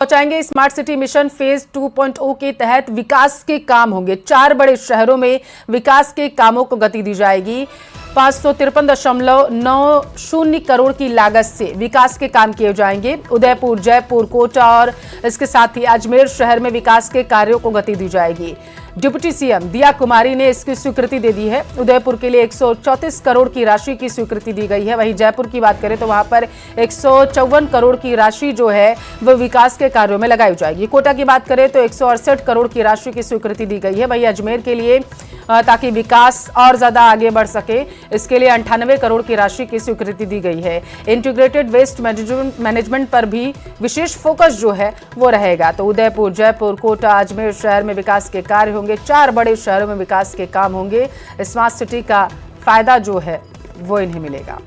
पहुंचाएंगे। Smart city mission phase 2.0 के तहत विकास के काम होंगे। 4 बड़े शहरों में विकास के कामों को गति दी जाएगी। 553.90 करोड़ की लागत से विकास के काम किए जाएंगे। उदयपुर, जयपुर, कोटा और इसके साथ ही अजमेर शहर में विकास के कार्यों को गति दी जाएगी। डिप्टी सीएम दिया कुमारी ने इसकी स्वीकृति दे दी है। उदयपुर के लिए 134 करोड़ की राशि की स्वीकृति दी गई है। वहीं जयपुर की बात करें तो वहां पर 154 करोड़ की राशि जो है वह विकास के कार्यों में लगाई जाएगी। कोटा की बात करें तो 168 करोड़ की राशि की स्वीकृति दी गई है। वहीं अजमेर के लिए ताकि विकास और ज्यादा आगे बढ़ सके, इसके लिए 98 करोड़ की राशि की स्वीकृति दी गई है। इंटीग्रेटेड वेस्ट मैनेजमेंट पर भी विशेष फोकस जो है वो रहेगा। तो उदयपुर, जयपुर, कोटा, अजमेर शहर में विकास के कार्य होंगे। 4 बड़े शहरों में विकास के काम होंगे। स्मार्ट सिटी का फायदा जो है वो इन्हें मिलेगा।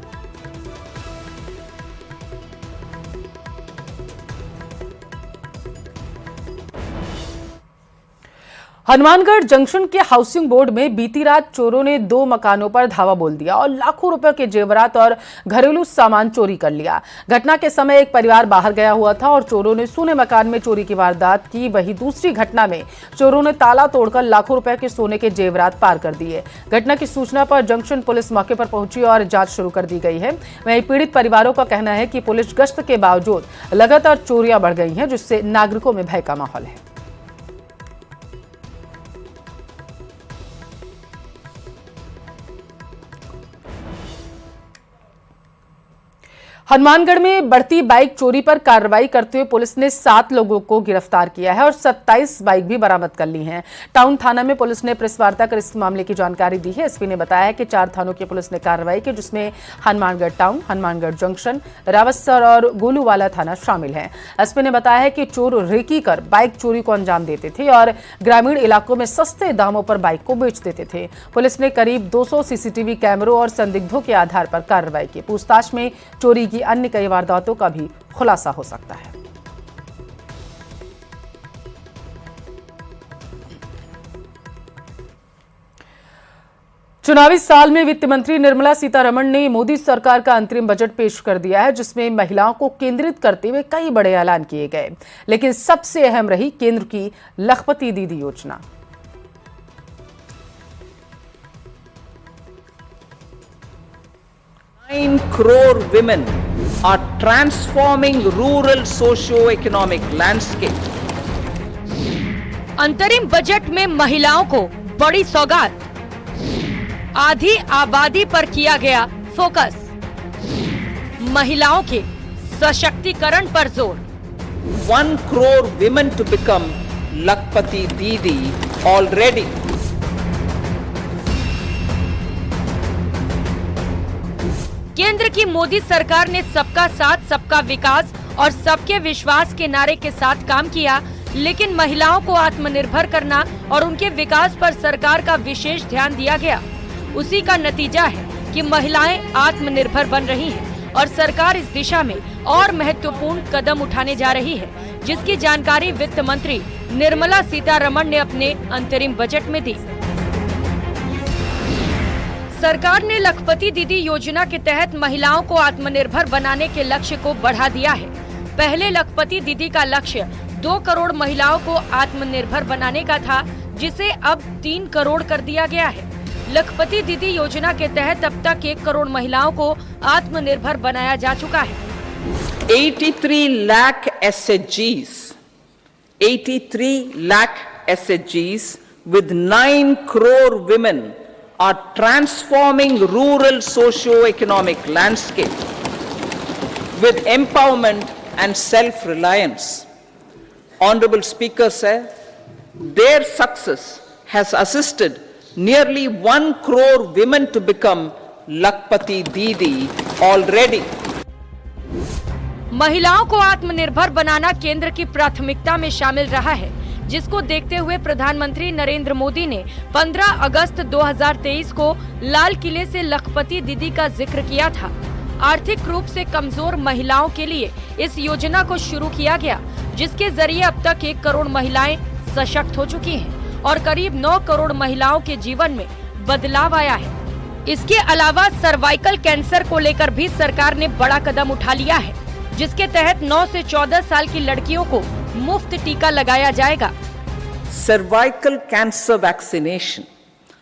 हनुमानगढ़ जंक्शन के हाउसिंग बोर्ड में बीती रात चोरों ने 2 मकानों पर धावा बोल दिया और लाखों रुपए के जेवरात और घरेलू सामान चोरी कर लिया। घटना के समय एक परिवार बाहर गया हुआ था और चोरों ने सोने मकान में चोरी की वारदात की। वहीं दूसरी घटना में चोरों ने ताला तोड़कर लाखों रुपए के सोने के जेवरात पार कर दिए। घटना की सूचना पर जंक्शन पुलिस मौके पर पहुंची और जांच शुरू कर दी गई है। वहीं पीड़ित परिवारों का कहना है कि पुलिस गश्त के बावजूद लगातार चोरियां बढ़ गई हैं, जिससे नागरिकों में भय का माहौल है। हनुमानगढ़ में बढ़ती बाइक चोरी पर कार्रवाई करते हुए पुलिस ने 7 लोगों को गिरफ्तार किया है और 27 बाइक भी बरामद कर ली हैं। टाउन थाना में पुलिस ने प्रेस वार्ता कर इस मामले की जानकारी दी है। एसपी ने बताया कि 4 थानों की पुलिस ने कार्रवाई की, जिसमें हनुमानगढ़ टाउन, हनुमानगढ़ जंक्शन, रावतसर और गोलूवाला थाना शामिल हैं। एसपी ने बताया कि चोर रेकी कर बाइक चोरी को अंजाम देते थे और ग्रामीण इलाकों में सस्ते दामों पर बाइक को बेच देते थे। पुलिस ने करीब 200 सीसीटीवी कैमरों और संदिग्धों के आधार पर कार्रवाई की। पूछताछ में चोरी की अन्य कई वारदातों का भी खुलासा हो सकता है। चुनावी साल में वित्त मंत्री निर्मला सीतारमण ने मोदी सरकार का अंतरिम बजट पेश कर दिया है, जिसमें महिलाओं को केंद्रित करते हुए कई बड़े ऐलान किए गए। लेकिन सबसे अहम रही केंद्र की लखपति दीदी योजना। 9 crore women are transforming rural socio-economic landscape. अंतरिम बजट में महिलाओं को बड़ी सौगात, आधी आबादी पर किया गया फोकस, महिलाओं के सशक्तिकरण पर जोर। 1 crore women to become Lakpati Didi already. केंद्र की मोदी सरकार ने सबका साथ, सबका विकास और सबके विश्वास के नारे के साथ काम किया, लेकिन महिलाओं को आत्मनिर्भर करना और उनके विकास पर सरकार का विशेष ध्यान दिया गया। उसी का नतीजा है कि महिलाएं आत्मनिर्भर बन रही हैं और सरकार इस दिशा में और महत्वपूर्ण कदम उठाने जा रही है, जिसकी जानकारी वित्त मंत्री निर्मला सीतारमण ने अपने अंतरिम बजट में दी। सरकार ने लखपति दीदी योजना के तहत महिलाओं को आत्मनिर्भर बनाने के लक्ष्य को बढ़ा दिया है। पहले लखपति दीदी का लक्ष्य 2 करोड़ महिलाओं को आत्मनिर्भर बनाने का था, जिसे अब 3 करोड़ कर दिया गया है। लखपति दीदी योजना के तहत अब तक 1 करोड़ महिलाओं को आत्मनिर्भर बनाया जा चुका है। 83 lakh SHGs, 83 lakh SHGs with 9 crore women are transforming rural socio-economic landscape with empowerment and self-reliance. Honorable Speaker sir, their success has assisted nearly 1 crore women to become Lakpati Didi already. महिलाओं को आत्मनिर्भर बनाना केंद्र की प्राथमिकता में शामिल रहा है, जिसको देखते हुए प्रधानमंत्री नरेंद्र मोदी ने 15 अगस्त 2023 को लाल किले से लखपति दीदी का जिक्र किया था। आर्थिक रूप से कमजोर महिलाओं के लिए इस योजना को शुरू किया गया, जिसके जरिए अब तक 1 करोड़ महिलाएं सशक्त हो चुकी हैं और करीब 9 करोड़ महिलाओं के जीवन में बदलाव आया है। इसके अलावा सर्वाइकल कैंसर को लेकर भी सरकार ने बड़ा कदम उठा लिया है, जिसके तहत 9 से 14 साल की लड़कियों को मुफ्त टीका लगाया जाएगा। Cervical cancer vaccination.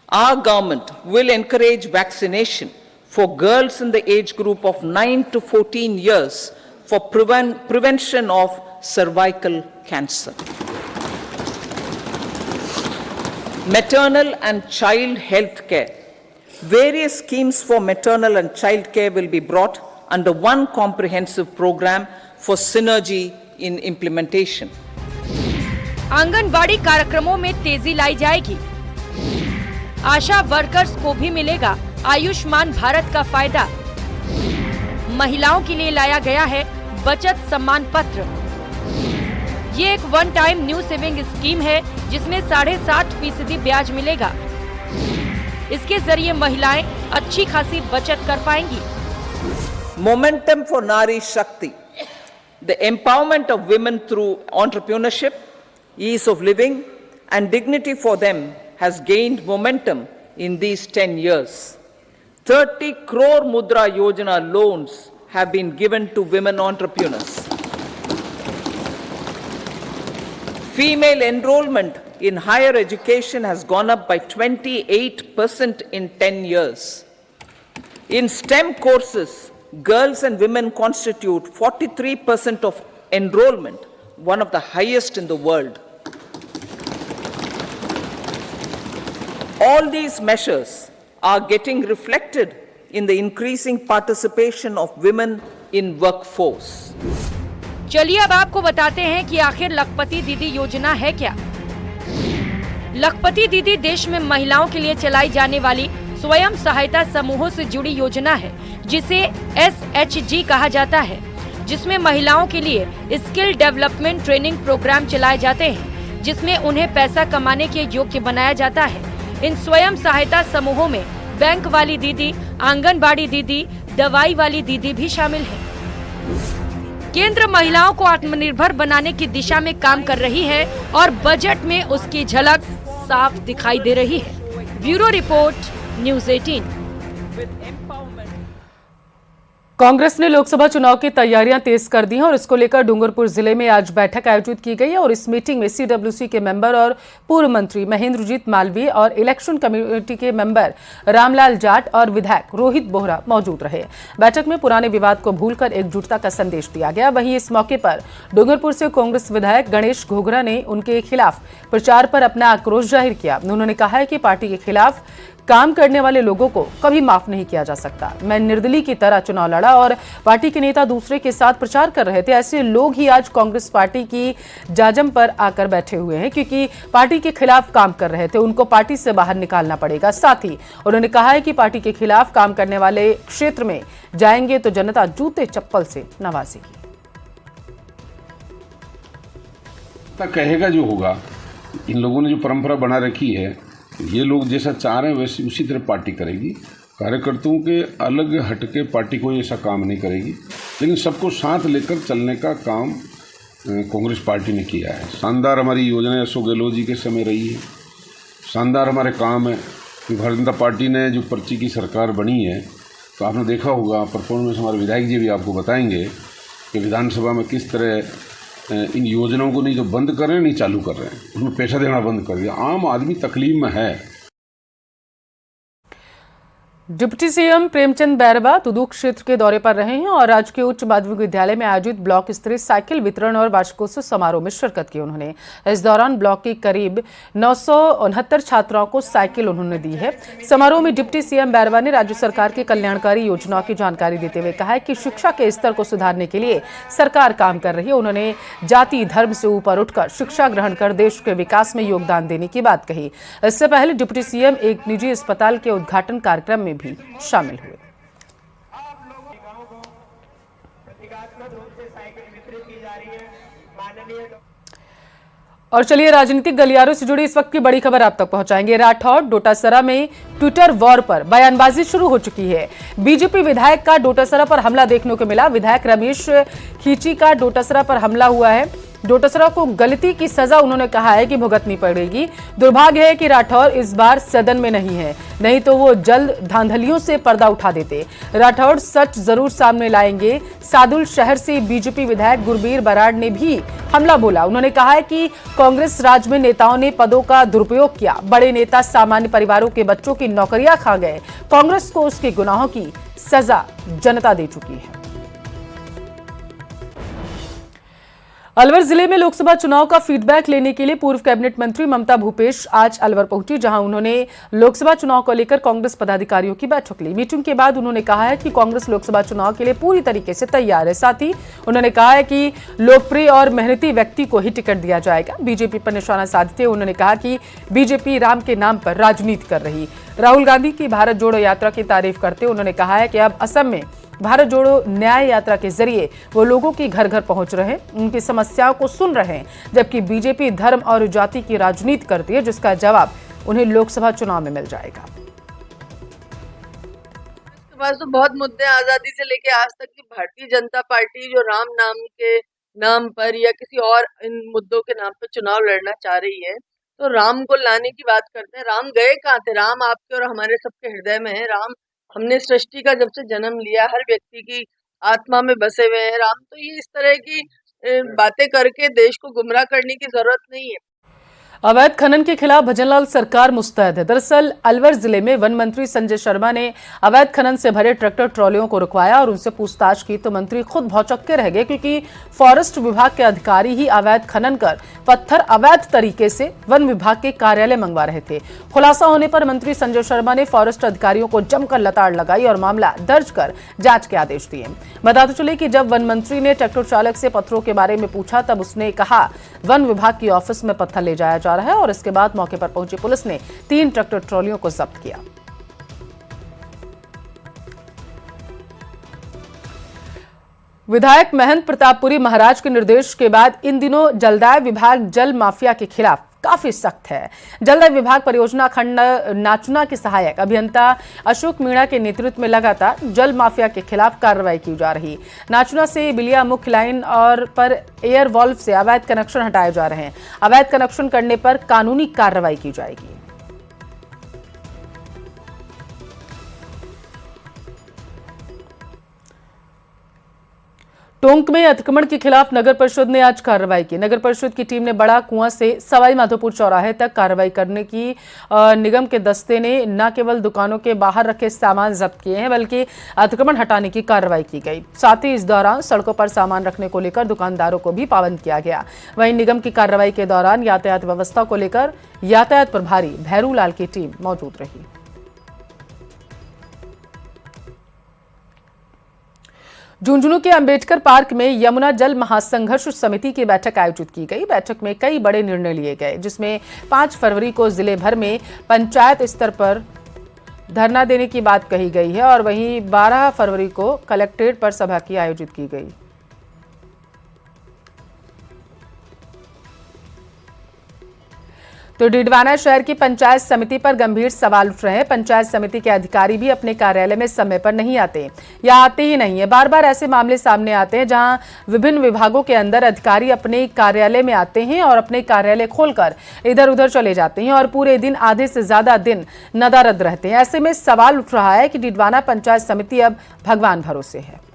Our government will encourage vaccination for girls in the age group of 9 to 14 years for prevention of cervical cancer. Maternal and child health care. Various schemes for maternal and child care will be brought under one comprehensive program for synergy in implementation. Anganwadi कार्यक्रमों में तेजी लाई जाएगी। आशा workers को भी मिलेगा आयुष्मान भारत का फायदा। महिलाओं के लिए लाया गया है बचत सम्मान पत्र। ये एक one time new saving scheme है जिसमें 7.5% ब्याज मिलेगा। इसके जरिए महिलाएं अच्छी खासी बचत कर पाएंगी। Momentum for Nari Shakti. The empowerment of women through entrepreneurship, ease of living and dignity for them has gained momentum in these 10 years. 30 crore Mudra Yojana loans have been given to women entrepreneurs. Female enrollment in higher education has gone up by 28% in 10 years. In STEM courses, girls and women constitute 43% of enrollment, one of the highest in the world. All these measures are getting reflected in the increasing participation of women in workforce. चलिए अब आपको बताते हैं कि आखिर लखपति दीदी योजना है क्या। लखपति दीदी देश में महिलाओं के लिए चलाई जाने वाली स्वयं सहायता समूहों से जुड़ी योजना है जिसे SHG कहा जाता है, जिसमें महिलाओं के लिए स्किल डेवलपमेंट ट्रेनिंग प्रोग्राम चलाए जाते हैं, जिसमें उन्हें पैसा कमाने के योग्य बनाया जाता है। इन स्वयं सहायता समूहों में बैंक वाली दीदी, आंगनबाड़ी दीदी, दवाई वाली दीदी भी शामिल है। केंद्र महिलाओं को आत्मनिर्भर बनाने की दिशा में काम कर रही है और बजट में उसकी झलक साफ दिखाई दे रही है। Bureau report, news 18। कांग्रेस ने लोकसभा चुनाव की तैयारियां तेज कर दी हैं और इसको लेकर डूंगरपुर जिले में आज बैठक आयोजित की गई है और इस मीटिंग में CWC के मेंबर और पूर्व मंत्री महेंद्रजीत मालवीय और इलेक्शन कमेटी के मेंबर रामलाल जाट और विधायक रोहित बोहरा मौजूद रहे। बैठक में पुराने विवाद को भूलकर एकजुटता का संदेश दिया गया। वहीं इस मौके पर डूंगरपुर से कांग्रेस विधायक गणेश घोघरा ने उनके खिलाफ प्रचार पर अपना आक्रोश जाहिर किया। उन्होंने कहा है कि पार्टी के खिलाफ काम करने वाले लोगों को कभी माफ नहीं किया जा सकता। मैं निर्दलीय की तरह चुनाव लड़ा और पार्टी के नेता दूसरे के साथ प्रचार कर रहे थे। ऐसे लोग ही आज कांग्रेस पार्टी की जाजम पर आकर बैठे हुए हैं क्योंकि पार्टी के खिलाफ काम कर रहे थे। उनको पार्टी से बाहर निकालना पड़ेगा। साथ ही उन्होंने कहा है कि पार्टी के खिलाफ काम करने वाले क्षेत्र में जाएंगे तो जनता जूते चप्पल से नवाजेगी। कहेगा जो होगा, इन लोगों ने जो परंपरा बना रखी है, ये लोग जैसा चाह रहे हैं वैसे उसी तरह पार्टी करेगी। कार्यकर्ताओं के अलग हटके पार्टी कोई ऐसा काम नहीं करेगी, लेकिन सबको साथ लेकर चलने का काम कांग्रेस पार्टी ने किया है। शानदार हमारी योजना अशोक गहलोत जी के समय रही है, शानदार हमारे काम है। भारतीय जनता पार्टी ने जो पर्ची की सरकार बनी है तो आपने देखा होगा परफॉर्मेंस, हमारे विधायक जी भी आपको बताएंगे कि विधानसभा में किस तरह इन योजनाओं को नहीं तो बंद कर रहे हैं, नहीं चालू कर रहे हैं, उसमें पैसा देना बंद कर दिया। आम आदमी तकलीफ में है। डिप्टी सीएम प्रेमचंद बैरवा तुदूक क्षेत्र के दौरे पर रहे हैं और राजकीय उच्च माध्यमिक विद्यालय में आयोजित ब्लॉक स्तरीय साइकिल वितरण और वार्षिकोत्सव समारोह में शिरकत की। उन्होंने इस दौरान ब्लॉक की करीब 969 छात्राओं को साइकिल उन्होंने दी है। समारोह में डिप्टी सीएम बैरवा ने राज्य सरकार की कल्याणकारी योजनाओं की जानकारी देते हुए कहा है कि शिक्षा के स्तर को सुधारने के लिए सरकार काम कर रही है। उन्होंने जाति धर्म से ऊपर उठकर शिक्षा ग्रहण कर देश के विकास में योगदान देने की बात कही। इससे पहले डिप्टी सीएम एक निजी अस्पताल के उद्घाटन कार्यक्रम में भी शामिल हुए। और चलिए राजनीतिक गलियारों से जुड़ी इस वक्त की बड़ी खबर आप तक पहुंचाएंगे। राठौड़ डोटासरा में ट्विटर वॉर पर बयानबाजी शुरू हो चुकी है। बीजेपी विधायक का डोटासरा पर हमला देखने को मिला। विधायक रमेश खींची का डोटासरा पर हमला हुआ है। डोटासरा को गलती की सजा उन्होंने कहा है कि भुगतनी पड़ेगी। दुर्भाग्य है कि राठौर इस बार सदन में नहीं है, नहीं तो वो जल्द धांधलियों से पर्दा उठा देते। राठौर सच जरूर सामने लाएंगे। सादुल शहर से बीजेपी विधायक गुरबीर बराड़ ने भी हमला बोला। उन्होंने कहा है कि कांग्रेस राज में नेताओं ने पदों का दुरुपयोग किया। बड़े नेता सामान्य परिवारों के बच्चों की नौकरियां खा गए। कांग्रेस को उसके गुनाहों की सजा जनता दे चुकी है। अलवर जिले में लोकसभा चुनाव का फीडबैक लेने के लिए पूर्व कैबिनेट मंत्री ममता भूपेश आज अलवर पहुंची, जहां उन्होंने लोकसभा चुनाव को लेकर कांग्रेस पदाधिकारियों की बैठक ली। मीटिंग के बाद उन्होंने कहा है कि कांग्रेस लोकसभा चुनाव के लिए पूरी तरीके से तैयार है। साथ ही उन्होंने कहा है कि लोकप्रिय और मेहनती व्यक्ति को ही टिकट दिया जाएगा। बीजेपी पर निशाना साधते हुए उन्होंने कहा कि बीजेपी राम के नाम पर राजनीति कर रही। राहुल गांधी की भारत जोड़ो यात्रा की तारीफ करते हुए उन्होंने कहा है कि अब असम में भारत जोड़ो न्याय यात्रा के जरिए वो लोगों की घर घर पहुंच रहे हैं, उनकी समस्याओं को सुन रहे हैं, जबकि बीजेपी धर्म और जाति की राजनीति करती है, जिसका जवाब उन्हें लोकसभा चुनाव में मिल जाएगा। पास तो बहुत मुद्दे आजादी से लेके आज तक की भारतीय जनता पार्टी जो राम नाम के नाम पर या किसी और इन मुद्दों के नाम पर चुनाव लड़ना चाह रही है, तो राम को लाने की बात करते हैं। राम गए कहाँ थे? राम आपके और हमारे सबके हृदय में है। राम हमने सृष्टि का जब से जन्म लिया, हर व्यक्ति की आत्मा में बसे हुए हैं राम। तो ये इस तरह की बातें करके देश को गुमराह करने की जरूरत नहीं है। अवैध खनन के खिलाफ भजनलाल सरकार मुस्तैद है। दरअसल अलवर जिले में वन मंत्री संजय शर्मा ने अवैध खनन से भरे ट्रैक्टर ट्रॉलियों को रुकवाया और उनसे पूछताछ की तो मंत्री खुद भौचक्के रह गए, क्योंकि फॉरेस्ट विभाग के अधिकारी ही अवैध खनन कर पत्थर अवैध तरीके से वन विभाग के कार्यालय मंगवा रहे थे। खुलासा होने पर मंत्री संजय शर्मा ने फॉरेस्ट अधिकारियों को जमकर लताड़ लगाई और मामला दर्ज कर जांच के आदेश दिए। बताते चले कि जब वन मंत्री ने ट्रैक्टर चालक से पत्थरों के बारे में पूछा, तब उसने कहा वन विभाग की ऑफिस में पत्थर ले जाया जा रहा है, और इसके बाद मौके पर पहुंची पुलिस ने 3 ट्रैक्टर ट्रॉलियों को जब्त किया। विधायक महंत प्रतापपुरी महाराज के निर्देश के बाद इन दिनों जलदाय विभाग जल माफिया के खिलाफ काफी सख्त है। जलदाय विभाग परियोजना खंड नाचुना के सहायक अभियंता अशोक मीणा के नेतृत्व में लगातार जल माफिया के खिलाफ कार्रवाई की जा रही। नाचुना से बिलिया मुख्य लाइन और पर एयर वॉल्व से अवैध कनेक्शन हटाए जा रहे हैं। अवैध कनेक्शन करने पर कानूनी कार्रवाई की जाएगी। टोंक में अतिक्रमण के खिलाफ नगर परिषद ने आज कार्रवाई की। नगर परिषद की टीम ने बड़ा कुआं से सवाई माधोपुर चौराहे तक कार्रवाई करने की निगम के दस्ते ने न केवल दुकानों के बाहर रखे सामान जब्त किए हैं, बल्कि अतिक्रमण हटाने की कार्रवाई की गई। साथ ही इस दौरान सड़कों पर सामान रखने को लेकर दुकानदारों को भी पाबंद किया गया। वहीं निगम की कार्रवाई के दौरान यातायात व्यवस्था को लेकर यातायात प्रभारी भैरू लाल की टीम मौजूद रही। झुंझुनू के अंबेडकर पार्क में यमुना जल महासंघर्ष समिति की बैठक आयोजित की गई। बैठक में कई बड़े निर्णय लिए गए, जिसमें 5 फरवरी को जिले भर में पंचायत स्तर पर धरना देने की बात कही गई है और वहीं 12 फरवरी को कलेक्ट्रेट पर सभा की आयोजित की गई। तो डिडवाना शहर की पंचायत समिति पर गंभीर सवाल उठ रहे हैं। पंचायत समिति के अधिकारी भी अपने कार्यालय में समय पर नहीं आते या आते ही नहीं है। बार बार ऐसे मामले सामने आते हैं जहां विभिन्न विभागों के अंदर अधिकारी अपने कार्यालय में आते हैं और अपने कार्यालय खोलकर इधर उधर चले जाते हैं और पूरे दिन आधे से ज्यादा दिन नदारद रहते हैं। ऐसे में सवाल उठ रहा है कि डिडवाना पंचायत समिति अब भगवान भरोसे है।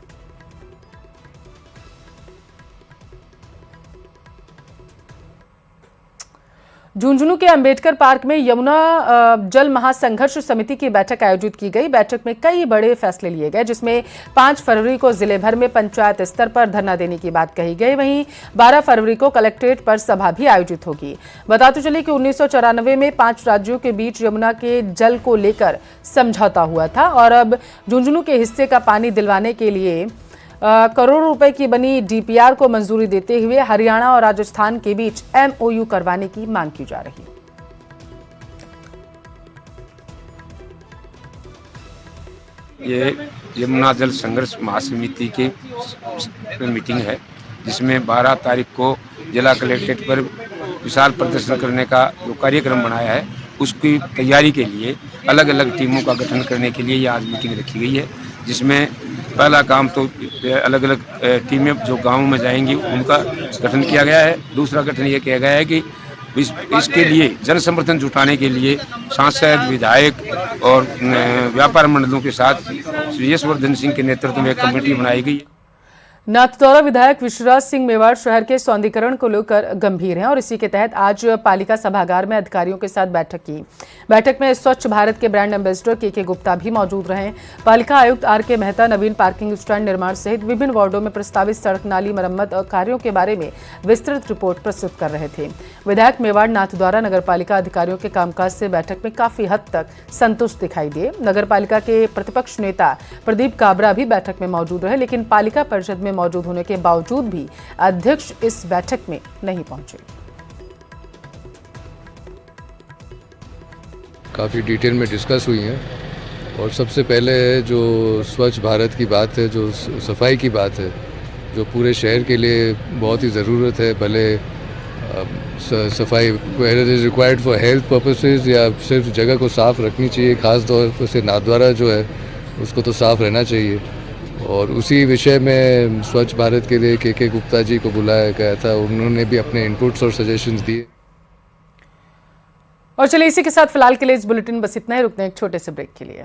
झुंझुनू के अंबेडकर पार्क में यमुना जल महासंघर्ष समिति की बैठक आयोजित की गई। बैठक में कई बड़े फैसले लिए गए, जिसमें 5 फरवरी को जिले भर में पंचायत स्तर पर धरना देने की बात कही गई। वहीं 12 फरवरी को कलेक्ट्रेट पर सभा भी आयोजित होगी। बताते चले कि 1994 में 5 राज्यों के बीच यमुना के जल को लेकर समझौता हुआ था और अब झुंझुनू के हिस्से का पानी दिलवाने के लिए करोड़ों रुपए की बनी डीपीआर को मंजूरी देते हुए हरियाणा और राजस्थान के बीच एमओयू करवाने की मांग की जा रही है। ये यमुना जल संघर्ष महासमिति की मीटिंग है, जिसमें 12 तारीख को जिला कलेक्ट्रेट पर विशाल प्रदर्शन करने का जो कार्यक्रम बनाया है, उसकी तैयारी के लिए अलग अलग टीमों का गठन करने के लिए ये आज मीटिंग रखी गई है, जिसमें पहला काम तो अलग अलग टीमें जो गाँव में जाएंगी उनका गठन किया गया है। दूसरा गठन ये किया गया है कि इसके लिए जन समर्थन जुटाने के लिए सांसद, विधायक और व्यापार मंडलों के साथ श्री यशवर्धन सिंह के नेतृत्व में एक कमेटी बनाई गई है। नाथद्वारा विधायक विश्वराज सिंह मेवाड़ शहर के सौंदर्यीकरण को लेकर गंभीर हैं और इसी के तहत आज पालिका सभागार में अधिकारियों के साथ बैठक की। बैठक में स्वच्छ भारत के ब्रांड एम्बेसडर के गुप्ता भी मौजूद रहे। पालिका आयुक्त आर.के. मेहता नवीन पार्किंग स्टैंड निर्माण सहित विभिन्न वार्डों में प्रस्तावित सड़क नाली मरम्मत और कार्यों के बारे में विस्तृत रिपोर्ट प्रस्तुत कर रहे थे। विधायक मेवाड़ नाथद्वारा नगर पालिका अधिकारियों के कामकाज से बैठक में काफी हद तक संतुष्ट दिखाई दिए। नगर पालिका के प्रतिपक्ष नेता प्रदीप काबरा भी बैठक में मौजूद रहे, लेकिन पालिका परिषद में मौजूद होने के बावजूद भी अध्यक्ष इस बैठक में नहीं पहुंचे। काफ़ी डिटेल में डिस्कस हुई हैं और सबसे पहले जो स्वच्छ भारत की बात है, जो सफाई की बात है, जो पूरे शहर के लिए बहुत ही ज़रूरत है। भले सफाई whether is required for health purposes या सिर्फ जगह को साफ़ रखनी चाहिए, ख़ास तौर से नाथद्वारा जो है उसको तो साफ़ रहना चाहिए। और उसी विषय में स्वच्छ भारत के लिए के गुप्ता जी को बुलाया गया था, उन्होंने भी अपने इनपुट्स और सजेशंस दिए। और चलिए इसी के साथ फिलहाल के लिए इस बुलेटिन बस इतना ही। रुकते हैं एक छोटे से ब्रेक के लिए।